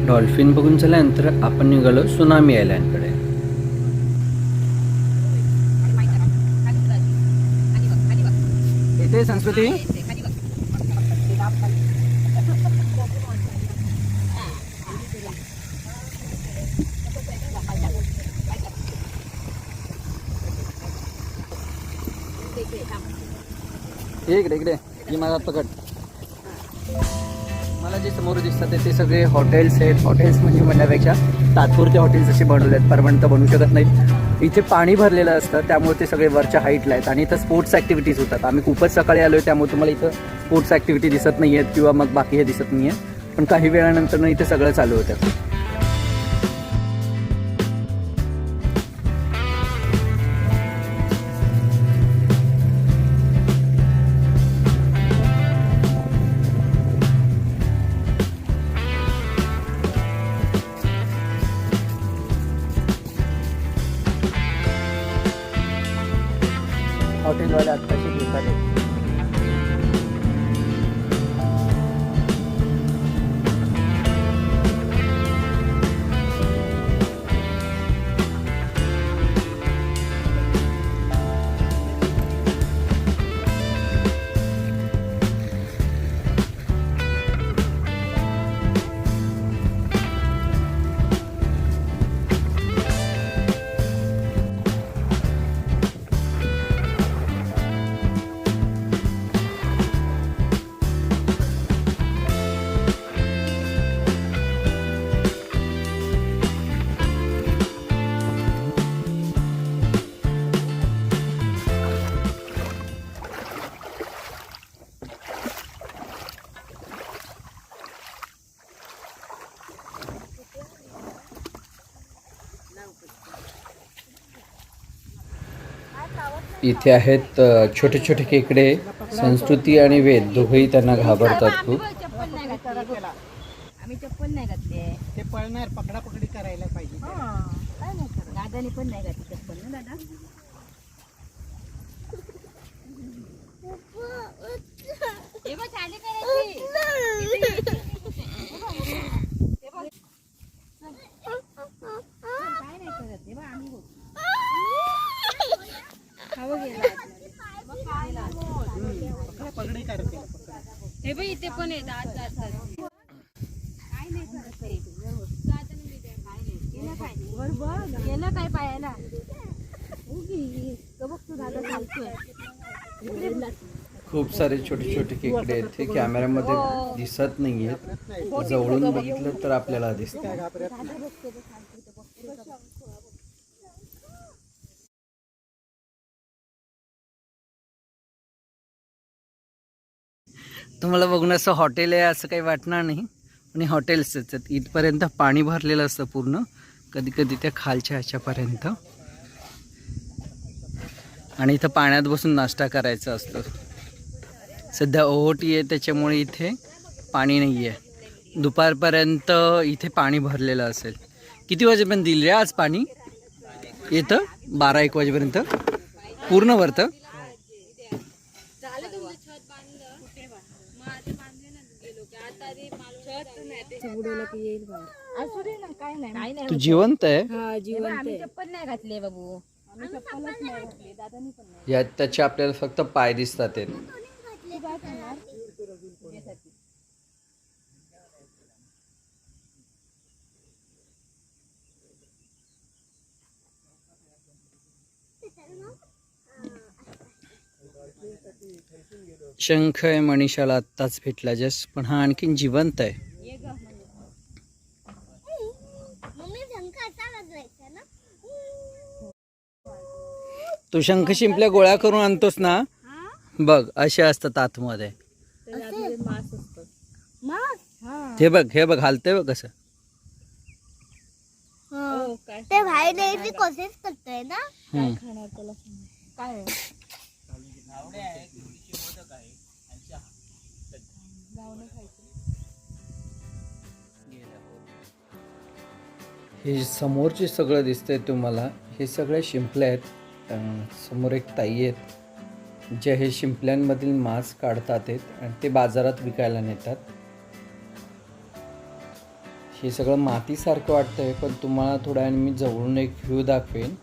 Dolphin बघून झाल्यानंतर आपण निघालो सुनामी आयलँडकडे. इथे संस्कृती इकडे इकडे ही माझा पकड. मला जे समोर दिसतात ते सगळे हॉटेल्स आहेत. हॉटेल्स म्हणजे म्हणण्यापेक्षा तात्पुरते हॉटेल्स असे बनवले आहेत, परमनंट बनवू शकत नाहीत. इथे पाणी भरलेलं असतं त्यामुळे ते सगळे वरच्या हाईटला आहेत आणि इथं स्पोर्ट्स ॲक्टिव्हिटीज होतात. आम्ही खूपच सकाळी आलो आहे त्यामुळे तुम्हाला इथं स्पोर्ट्स ॲक्टिव्हिटी दिसत नाही आहेत किंवा मग बाकी हे दिसत नाही आहे, पण काही वेळानंतर इथे सगळं चालू होतं. हॉटेलवाले आत्ताशी घेतात आहेत. इथे आहेत छोटे छोटे खेकडे. संस्कृती आणि वेद दोघेही त्यांना घाबरतात खूप. आम्ही चप्पल नाही घातले. ते पळणार पकडापकडी करायला पाहिजे. काय नाही करत. दादानी पण नाही घातली चप्पल ना दादा. हे बघ चाली करायची. काय नाही करत. हे बघ आम्ही बघ. खावं गेला. पकडी करते. हे बघ इथे पण आहे दात जातात. काय नाही करत ते. गेलं काय पायाला. बघ तू दादा चालतोय. खूप सारे छोटे छोटे खेकडे आहेत. हे कॅमेऱ्यामध्ये दिसत नाही आहेत, जवळून बघितलं तर आपल्याला दिसतं. तुम्हाला बघून असं हॉटेल आहे असं काही वाटणार नाही, पण हे हॉटेल्सच आहेत. इथपर्यंत पाणी भरलेलं असतं पूर्ण, कधी कधी त्या खालच्या ह्याच्यापर्यंत. आणि इथं पाण्यात बसून नाश्ता करायचा असतो. सध्या ओहोटी आहे त्याच्यामुळे इथे पाणी नाही आहे. दुपारपर्यंत इथे पाणी भरलेलं असेल. किती वाजेपर्यंत दिलं रे आज पाणी? येतं 12-1 वाजेपर्यंत पूर्ण भरतं. तू जिवंत आहे. आम्ही चप्पल नाही घातले बाबू. यात त्याचे आपल्याला फक्त पाय दिसतात आहेत. शंख आहे मनीषाला आत्ताच भेटला जस्ट, पण हा आणखीन जिवंत आहे. तू शंख शिंपल्या गोळा करून आणतोस ना, बघ असे असतात आतमध्ये. हे बघ हे बघ हालतंय बघ कसं. ते बाहेर यायची कोशिश करतोय ना. काय हे समोरचे सगळं दिसतंय तुम्हाला, हे सगळे शिंपले आहेत. समोर एक ताई आहेत जे हे शिंपल्यांमधील मांस काढतात आणि ते बाजारात विकायला नेतात. हे सगळं मातीसारखं वाटतंय, पण तुम्हाला थोड्या वेळाने मी जवळून एक व्ह्यू दाखवेन.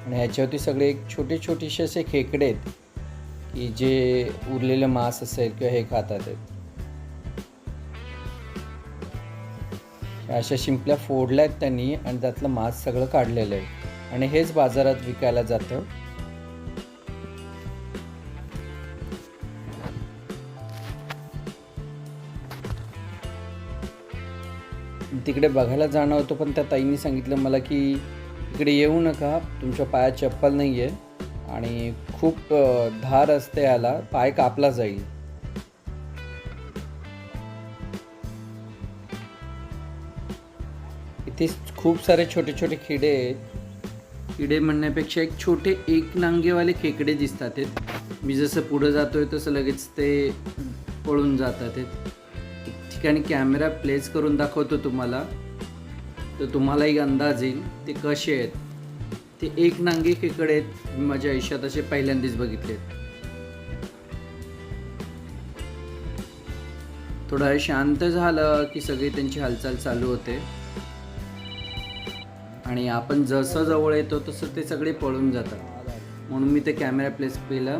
आणि ह्याच्यावरती सगळे एक छोटे छोटेसे असे खेकडे आहेत की जे उरलेलं मांस असेल किंवा हे खातात आहेत. अशा शिंपल्या फोडल्या आहेत त्यांनी आणि त्यातलं मांस सगळं काढलेलं आहे आणि हेच बाजारात विकायला जातं. तिकडे बघायला जाणं होतं, पण त्या ताईंनी सांगितलं मला की इकडे येऊ नका, तुमच्या पायात चप्पल नाही आहे आणि खूप धार असते, याला पाय कापला जाईल. इथे खूप सारे छोटे छोटे किडे आहेत. किडे म्हणण्यापेक्षा एक छोटे एक नांगेवाले खेकडे दिसतात आहेत. मी जसं पुढं जातोय तसं लगेच ते पळून जातात आहेत. एक ठिकाणी कॅमेरा प्लेस करून दाखवतो तुम्हाला, तर तुम्हालाही अंदाज येईल ते कसे आहेत. ते एक नांगे खेकडे आहेत, मी माझ्या आयुष्यात असे पहिल्यांदाच बघितले. थोडा वेळ शांत झालं की सगळी त्यांची हालचाल चालू होते आणि आपण जसं जवळ येतो तसं ते सगळे पळून जातात. म्हणून मी ते कॅमेरा प्लेस केला.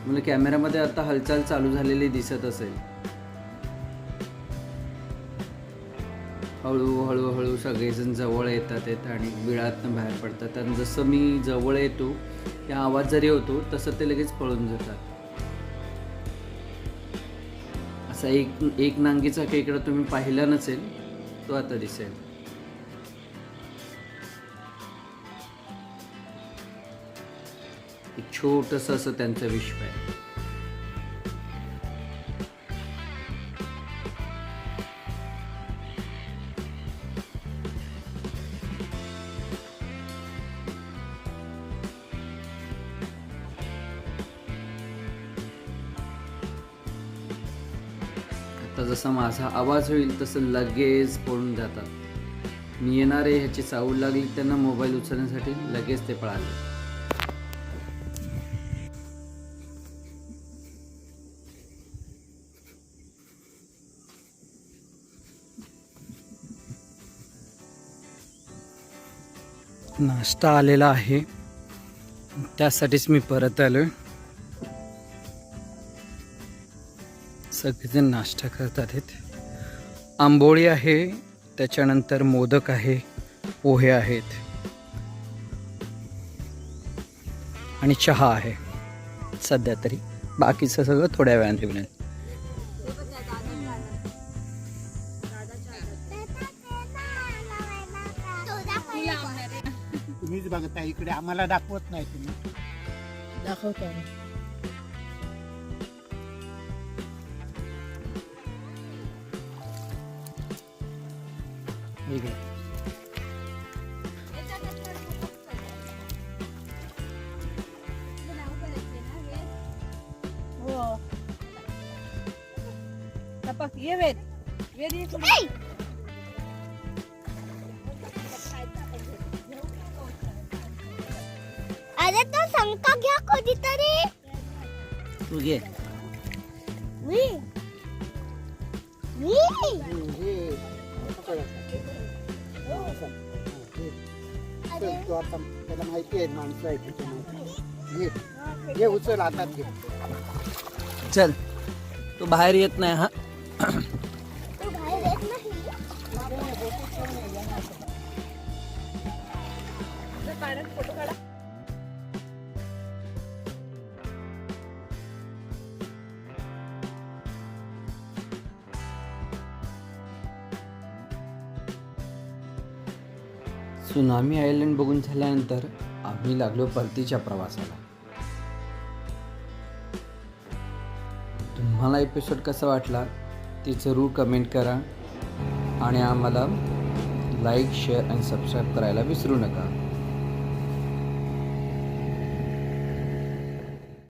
मला कॅमेऱ्यामध्ये आता हालचाल चालू झालेली दिसत असेल. हळूहळू हळू सगळेजण जवळ येतात आणि बिळातनं बाहेर पडतात. आणि जसं मी जवळ येतो त्या आवाज जरी होतो तसं ते लगेच पळून जातात. असा एक नांगीचा खेकडा तुम्ही पाहिला नसेल, तो आता दिसेल. एक छोटंसं असं त्यांचं विश्व आहे. आता जसा माझा आवाज होईल तसं लगेच पळून जातात. मी येणारे ह्याची चाहूल लागली त्यांना मोबाईल उचलण्यासाठी, लगेच ते पळाले. नाश्ता आलेला आहे, त्यासाठीच मी परत आलोय. सगळेजण नाश्ता करतात आहेत. आंबोळी आहे, त्याच्यानंतर मोदक आहे, पोहे आहेत आणि चहा आहे सध्या तरी. बाकीचं सगळं थोड्या वेळाने मिळेल. तुम्हीच बघता इकडे, आम्हाला दाखवत नाही तुम्ही. दाखवतो. ये वेद अरे तो शंका घ्या कधीतरी. तू घे. मी तो आता त्याला माहिती आहे माणसं आहे त्याच्या माहिती. घे उचल हातात घे. चल, तू बाहेर येत नाही. हा तो बाहेर येत नाही. सुनामी आयलंड बघून झाल्यानंतर आम्ही लागलो परतीच्या प्रवासाला. तुम्हाला एपिसोड कसा वाटला ते जरूर कमेंट करा आणि आम्हाला लाईक, शेअर आणि सबस्क्राईब करायला विसरू नका.